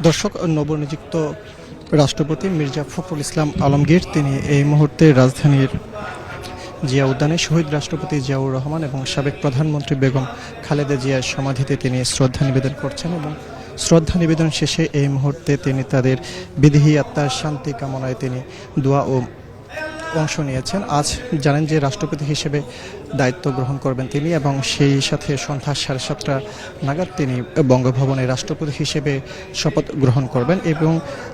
দর্শক, নবনিযুক্ত রাষ্ট্রপতি মির্জা ফখরুল ইসলাম আলমগীর তিনি এই মুহূর্তে রাজধানীর জিয়া উদ্যানে শহীদ রাষ্ট্রপতি জিয়াউর রহমান এবং সাবেক প্রধানমন্ত্রী বেগম খালেদা জিয়ার সমাধিতে তিনি শ্রদ্ধা নিবেদন করছেন এবং শ্রদ্ধা নিবেদন শেষে এই মুহূর্তে তিনি তাদের বিদেহী আত্মার শান্তি কামনায় তিনি দোয়া ও অংশ নিয়েছেন। আজ জানেন যে রাষ্ট্রপতি হিসেবে দায়িত্ব গ্রহণ করবেন তিনি এবং সেই সাথে সন্ধ্যা 7:30 নাগাদ তিনি বঙ্গভবনে রাষ্ট্রপতি হিসেবে শপথ গ্রহণ করবেন। এবং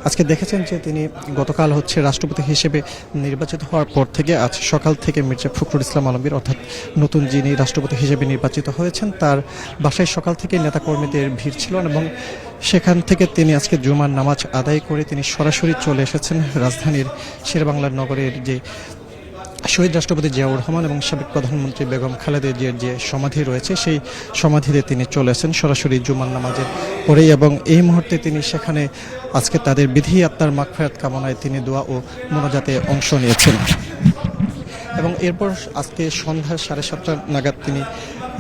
আজকে দেখেছেন যে তিনি গতকাল রাষ্ট্রপতি হিসেবে নির্বাচিত হওয়ার পর থেকে আজ সকাল থেকে মির্জা ফখরুল ইসলাম আলমগীর অর্থাৎ নতুন যিনি রাষ্ট্রপতি হিসেবে নির্বাচিত হয়েছেন তার বাসায় সকাল থেকে নেতাকর্মীদের ভিড় ছিল এবং সেখান থেকে তিনি আজকে জুমার নামাজ আদায় করে তিনি সরাসরি চলে এসেছেন রাজধানীর শেরেবাংলা নগরের যে শহীদ রাষ্ট্রপতি জিয়াউর রহমান এবং সাবেক প্রধানমন্ত্রী বেগম খালেদা জিয়ার যে সমাধি রয়েছে সেই সমাধিতে তিনি চলে আসেন সরাসরি জুমার নামাজের পরেই এবং এই মুহূর্তে তিনি সেখানে আজকে তাদের বিধি আত্মার মাগফিরাত কামনায় তিনি দোয়া ও মোনাজাতে অংশ নিয়েছেন এবং এরপর আজকে সন্ধ্যা 7:30 নাগাদ তিনি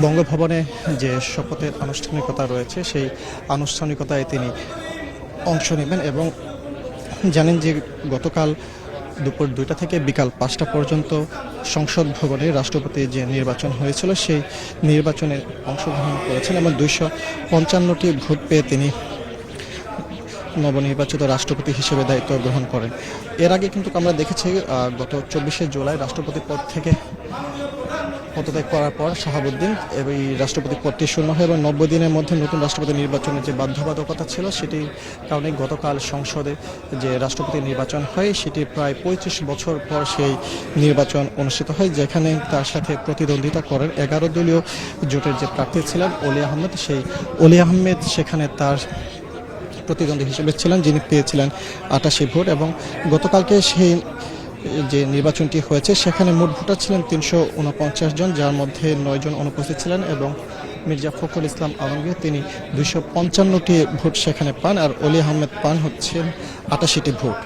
বঙ্গভবনে যে শপথের আনুষ্ঠানিকতা রয়েছে সেই আনুষ্ঠানিকতায় তিনি অংশ নেবেন। এবং জানেন যে গতকাল দুপুর 2টা থেকে বিকাল 5টা পর্যন্ত সংসদ ভবনে রাষ্ট্রপতির যে নির্বাচন হয়েছিল সেই নির্বাচনে অংশগ্রহণ করেছেন এবং 255টি ভোট পেয়ে তিনি নবনির্বাচিত রাষ্ট্রপতি হিসেবে দায়িত্ব গ্রহণ করেন। এর আগে কিন্তু আমরা দেখেছি গত 24শে জুলাই রাষ্ট্রপতি পদ থেকে পদত্যাগ করার পর শাহাবুদ্দিন এই রাষ্ট্রপতি পদটি শূন্য হয় এবং 90 দিনের মধ্যে নতুন রাষ্ট্রপতি নির্বাচনের যে বাধ্যবাধকতা ছিল সেটির কারণে গতকাল সংসদে যে রাষ্ট্রপতি নির্বাচন হয় সেটি প্রায় 35 বছর পর সেই নির্বাচন অনুষ্ঠিত হয়, যেখানে তার সাথে প্রতিদ্বন্দ্বিতা করেন 11 দলীয় জোটের যে প্রার্থী ছিলেন অলি আহমেদ। সেই অলি আহমেদ সেখানে তার প্রতিদ্বন্দ্বী হিসেবে ছিলেন, যিনি পেয়েছিলেন 88 ভোট এবং গতকালকে সেই যে নির্বাচনটি হয়েছে সেখানে মোট ভোটার ছিলেন 349 জন, যার মধ্যে 9 জন অনুপস্থিত ছিলেন এবং মির্জা ফখরুল ইসলাম আলমগীর তিনি 255টি ভোট সেখানে পান আর অলি আহমেদ পান হচ্ছেন 88টি ভোট।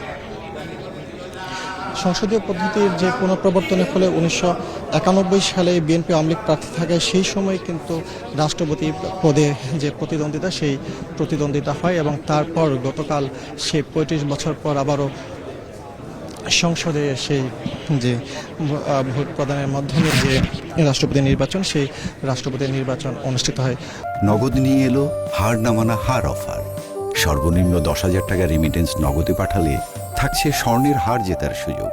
সংসদীয় পদ্ধতির যে পুনঃপ্রবর্তনের ফলে 1991 সালে বিএনপি আওয়ামী লীগ প্রার্থী থাকায় সেই সময় কিন্তু রাষ্ট্রপতি পদে যে প্রতিদ্বন্দ্বিতা সেই প্রতিদ্বন্দ্বিতা হয় এবং তারপর গতকাল সেই 35 বছর পর আবারও সংসদে সেই যে ভোট প্রদানের মাধ্যমে যে রাষ্ট্রপতি নির্বাচন সেই রাষ্ট্রপতি নির্বাচন অনুষ্ঠিত হয়। নগদ নিয়ে এলো হার না মানা হার অফার। সর্বনিম্ন 10,000 টাকা রেমিটেন্স নগদে পাঠালে থাকছে স্বর্ণের হার জেতার সুযোগ।